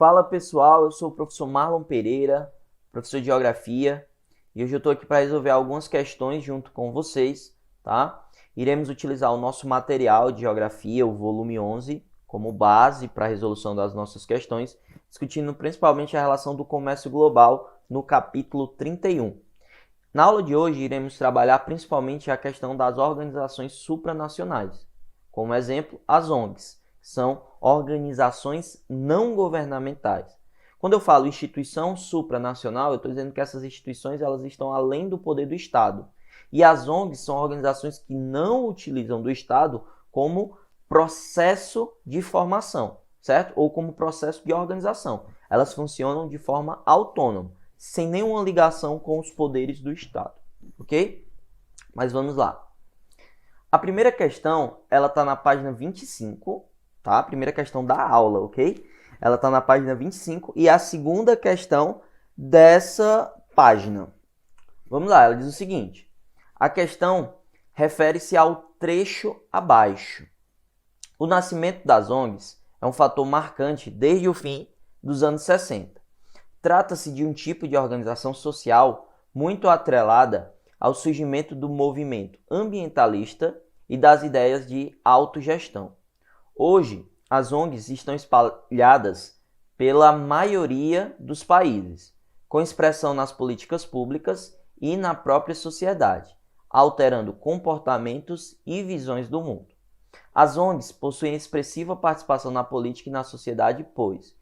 Fala pessoal, eu sou o professor Marlon Pereira, professor de Geografia, e hoje eu estou aqui para resolver algumas questões junto com vocês, tá? Iremos utilizar o nosso material de Geografia, o volume 11, como base para a resolução das nossas questões, discutindo principalmente a relação do comércio global no capítulo 31. Na aula de hoje, iremos trabalhar principalmente a questão das organizações supranacionais. Como exemplo, as ONGs, que são organizações não governamentais. Quando eu falo instituição supranacional, eu estou dizendo que essas instituições elas estão além do poder do Estado. E as ONGs são organizações que não utilizam do Estado como processo de formação, certo? Ou como processo de organização. Elas funcionam de forma autônoma, sem nenhuma ligação com os poderes do Estado, ok? Mas vamos lá. A primeira questão, ela está na página 25, tá? A primeira questão da aula, ok? Ela está na página 25 e a segunda questão dessa página. Vamos lá, ela diz o seguinte. A questão refere-se ao trecho abaixo. O nascimento das ONGs é um fator marcante desde o fim dos anos 60. Trata-se de um tipo de organização social muito atrelada ao surgimento do movimento ambientalista e das ideias de autogestão. Hoje, as ONGs estão espalhadas pela maioria dos países, com expressão nas políticas públicas e na própria sociedade, alterando comportamentos e visões do mundo. As ONGs possuem expressiva participação na política e na sociedade, pois,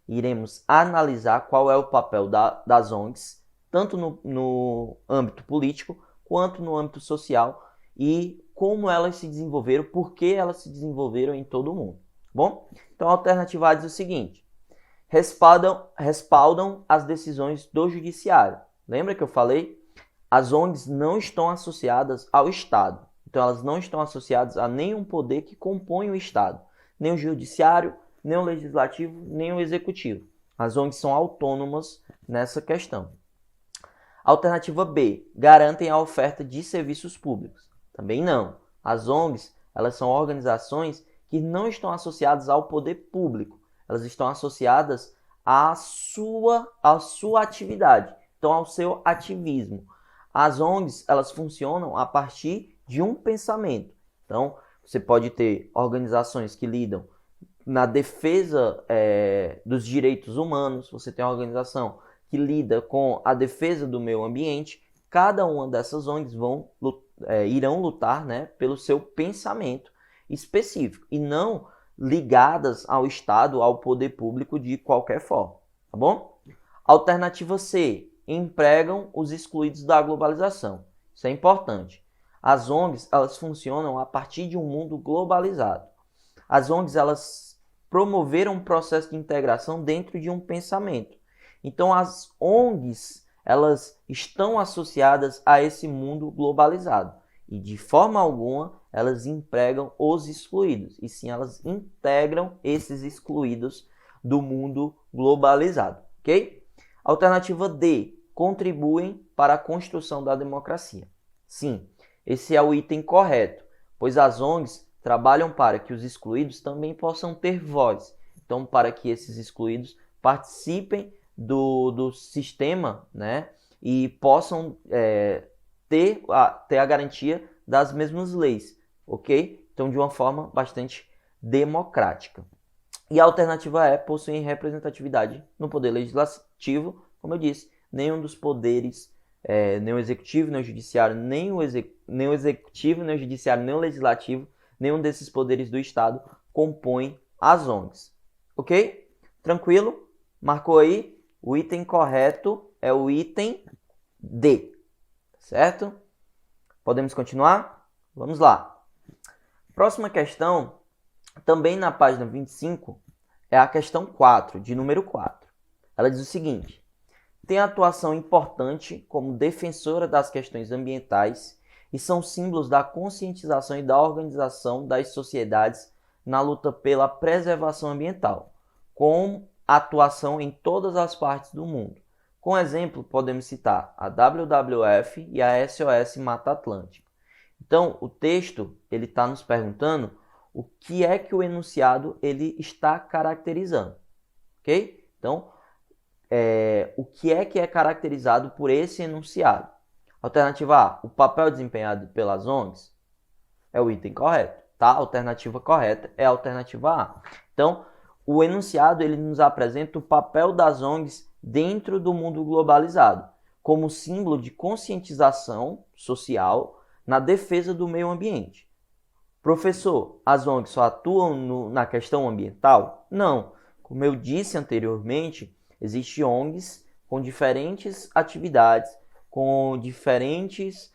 iremos analisar qual é o papel das ONGs, tanto no âmbito político quanto no âmbito social e como elas se desenvolveram, por que elas se desenvolveram em todo o mundo. Bom, então a alternativa A diz o seguinte: respaldam as decisões do judiciário. Lembra que eu falei? As ONGs não estão associadas ao Estado, então elas não estão associadas a nenhum poder que compõe o Estado, nem o judiciário, nem o legislativo, nem o executivo. As ONGs são autônomas nessa questão. Alternativa B, garantem a oferta de serviços públicos. Também não. As ONGs, elas são organizações que não estão associadas ao poder público. Elas estão associadas à sua atividade, então ao seu ativismo. As ONGs, elas funcionam a partir de um pensamento. Então, você pode ter organizações que lidam na defesa dos direitos humanos, você tem uma organização que lida com a defesa do meio ambiente. Cada uma dessas ONGs irão lutar, né, pelo seu pensamento específico e não ligadas ao Estado, ao poder público de qualquer forma, tá bom? Alternativa C, empregam os excluídos da globalização. Isso é importante. As ONGs, elas funcionam a partir de um mundo globalizado. As ONGs, elas promoveram um processo de integração dentro de um pensamento. Então, as ONGs, elas estão associadas a esse mundo globalizado. E, de forma alguma, elas empregam os excluídos. E sim, elas integram esses excluídos do mundo globalizado. Ok? Alternativa D, contribuem para a construção da democracia. Sim, esse é o item correto, pois as ONGs trabalham para que os excluídos também possam ter voz. Então, para que esses excluídos participem do sistema, né, e possam ter a garantia das mesmas leis, ok? Então, de uma forma bastante democrática. E a alternativa E, possuem representatividade no poder legislativo, como eu disse, nenhum dos poderes, nem o executivo, nem o judiciário, nem o executivo, nem o judiciário, nem o legislativo, nenhum desses poderes do Estado compõe as ONGs. Ok? Tranquilo? Marcou aí? O item correto é o item D. Certo? Podemos continuar? Vamos lá. Próxima questão, também na página 25, é a questão 4, de número 4. Ela diz o seguinte: tem atuação importante como defensora das questões ambientais e são símbolos da conscientização e da organização das sociedades na luta pela preservação ambiental, com atuação em todas as partes do mundo. Como exemplo, podemos citar a WWF e a SOS Mata Atlântica. Então, o texto ele está nos perguntando o que é que o enunciado ele está caracterizando. ok? Então, o que é caracterizado por esse enunciado? Alternativa A, o papel desempenhado pelas ONGs é o item correto, tá? A alternativa correta é a alternativa A. Então, o enunciado ele nos apresenta o papel das ONGs dentro do mundo globalizado, como símbolo de conscientização social na defesa do meio ambiente. Professor, as ONGs só atuam na questão ambiental? Não. Como eu disse anteriormente, existem ONGs com diferentes atividades, com diferentes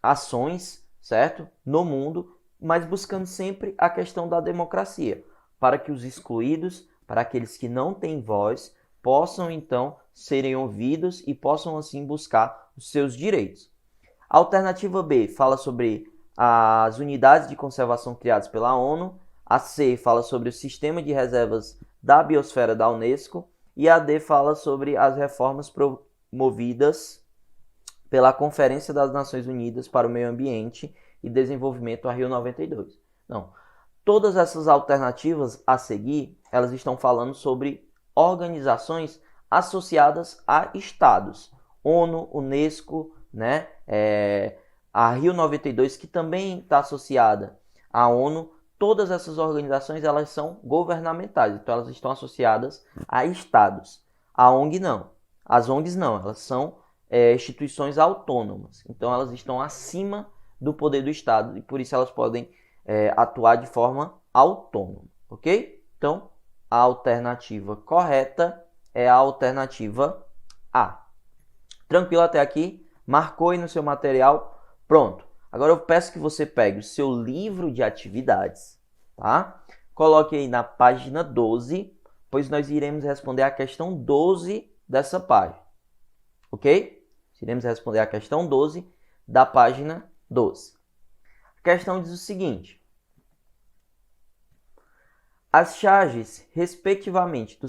ações, certo? No mundo, mas buscando sempre a questão da democracia, para que os excluídos, para aqueles que não têm voz, possam então serem ouvidos e possam assim buscar os seus direitos. A alternativa B fala sobre as unidades de conservação criadas pela ONU, a C fala sobre o sistema de reservas da biosfera da Unesco e a D fala sobre as reformas promovidas pela Conferência das Nações Unidas para o Meio Ambiente e Desenvolvimento, a Rio 92. Não, todas essas alternativas a seguir, elas estão falando sobre organizações associadas a estados, ONU, Unesco, né? A Rio 92, que também está associada à ONU. Todas essas organizações elas são governamentais, então elas estão associadas a estados. A ONG não. As ONGs não, elas são instituições autônomas, então elas estão acima do poder do Estado e por isso elas podem atuar de forma autônoma, ok? Então, a alternativa correta é a alternativa A. Tranquilo até aqui? Marcou aí no seu material? Pronto. Agora eu peço que você pegue o seu livro de atividades, tá? Coloque aí na página 12, pois nós iremos responder a questão 12 dessa página, ok? Iremos responder a questão 12 da página 12. A questão diz o seguinte: as charges, respectivamente,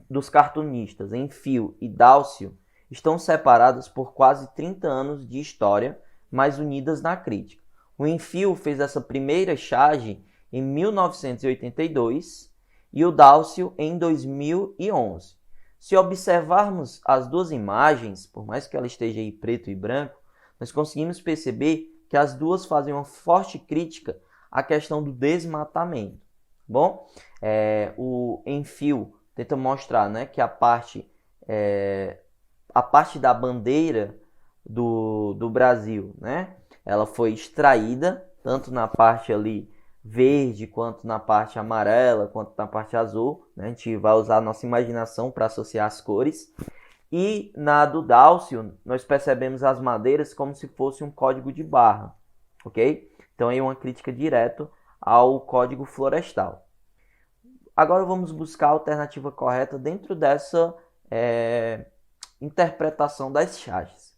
dos cartunistas Enfio e Dálcio estão separadas por quase 30 anos de história, mas unidas na crítica. O Enfio fez essa primeira charge em 1982 e o Dálcio em 2011. Se observarmos as duas imagens, por mais que ela esteja aí preto e branco, nós conseguimos perceber que as duas fazem uma forte crítica à questão do desmatamento. Bom, o Enfio tenta mostrar, né, que a parte da bandeira do Brasil, né, ela foi extraída tanto na parte ali verde, quanto na parte amarela, quanto na parte azul, né? A gente vai usar a nossa imaginação para associar as cores. E na do Dálcio, nós percebemos as madeiras como se fosse um código de barra, ok? Então é uma crítica direta ao código florestal. Agora vamos buscar a alternativa correta dentro dessa interpretação das charges.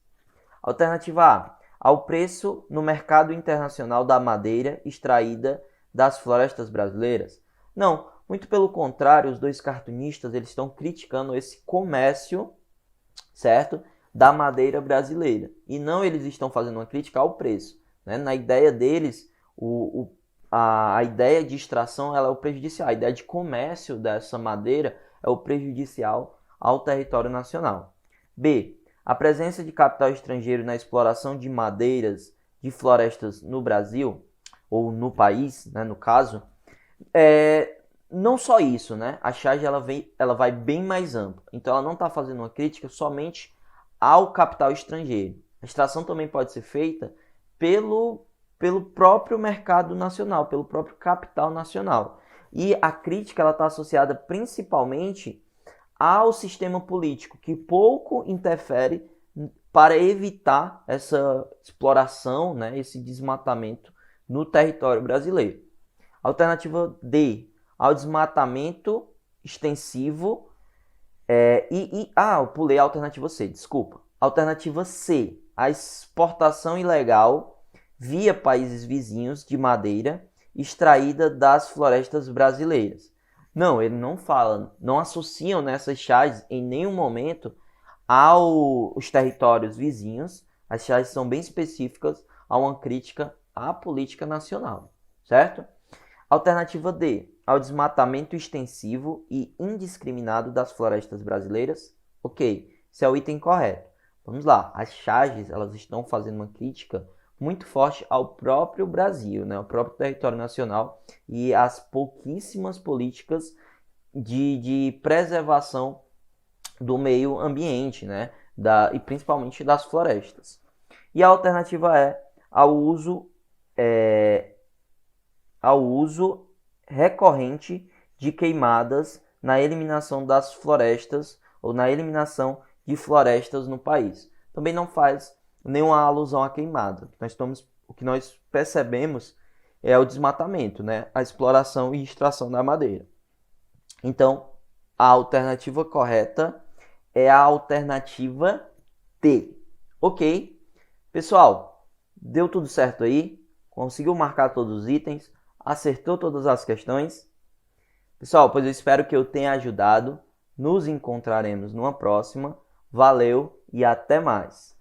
Alternativa A: ao preço no mercado internacional da madeira extraída das florestas brasileiras? Não, muito pelo contrário, os dois cartunistas eles estão criticando esse comércio, certo, da madeira brasileira. E não eles estão fazendo uma crítica ao preço, né? Na ideia deles, a ideia de extração ela é o prejudicial, a ideia de comércio dessa madeira é o prejudicial ao território nacional. B: a presença de capital estrangeiro na exploração de madeiras de florestas no Brasil, ou no país, né, no caso, não só isso, né? A charge ela vai bem mais ampla. Então ela não está fazendo uma crítica somente ao capital estrangeiro. A extração também pode ser feita pelo próprio mercado nacional, pelo próprio capital nacional. E a crítica ela está associada principalmente ao sistema político, que pouco interfere para evitar essa exploração, né, esse desmatamento no território brasileiro. Alternativa D: ao desmatamento extensivo. Eu pulei a alternativa C, desculpa. Alternativa C: a exportação ilegal via países vizinhos de madeira extraída das florestas brasileiras. Não, ele não fala, não associam nessas charges em nenhum momento aos territórios vizinhos. As charges são bem específicas a uma crítica à política nacional, certo? Alternativa D: ao desmatamento extensivo e indiscriminado das florestas brasileiras? Ok, esse é o item correto. Vamos lá, as charges elas estão fazendo uma crítica muito forte ao próprio Brasil, né, ao próprio território nacional e às pouquíssimas políticas de preservação do meio ambiente, né, e principalmente das florestas. E a alternativa é ao uso recorrente de queimadas na eliminação das florestas ou na eliminação de florestas no país. Também não faz nenhuma alusão à queimada. O que nós percebemos é o desmatamento, né? A exploração e extração da madeira. Então, a alternativa correta é a alternativa D. Ok? Pessoal, deu tudo certo aí? Conseguiu marcar todos os itens? Acertou todas as questões? Pessoal, pois eu espero que eu tenha ajudado. Nos encontraremos numa próxima. Valeu e até mais!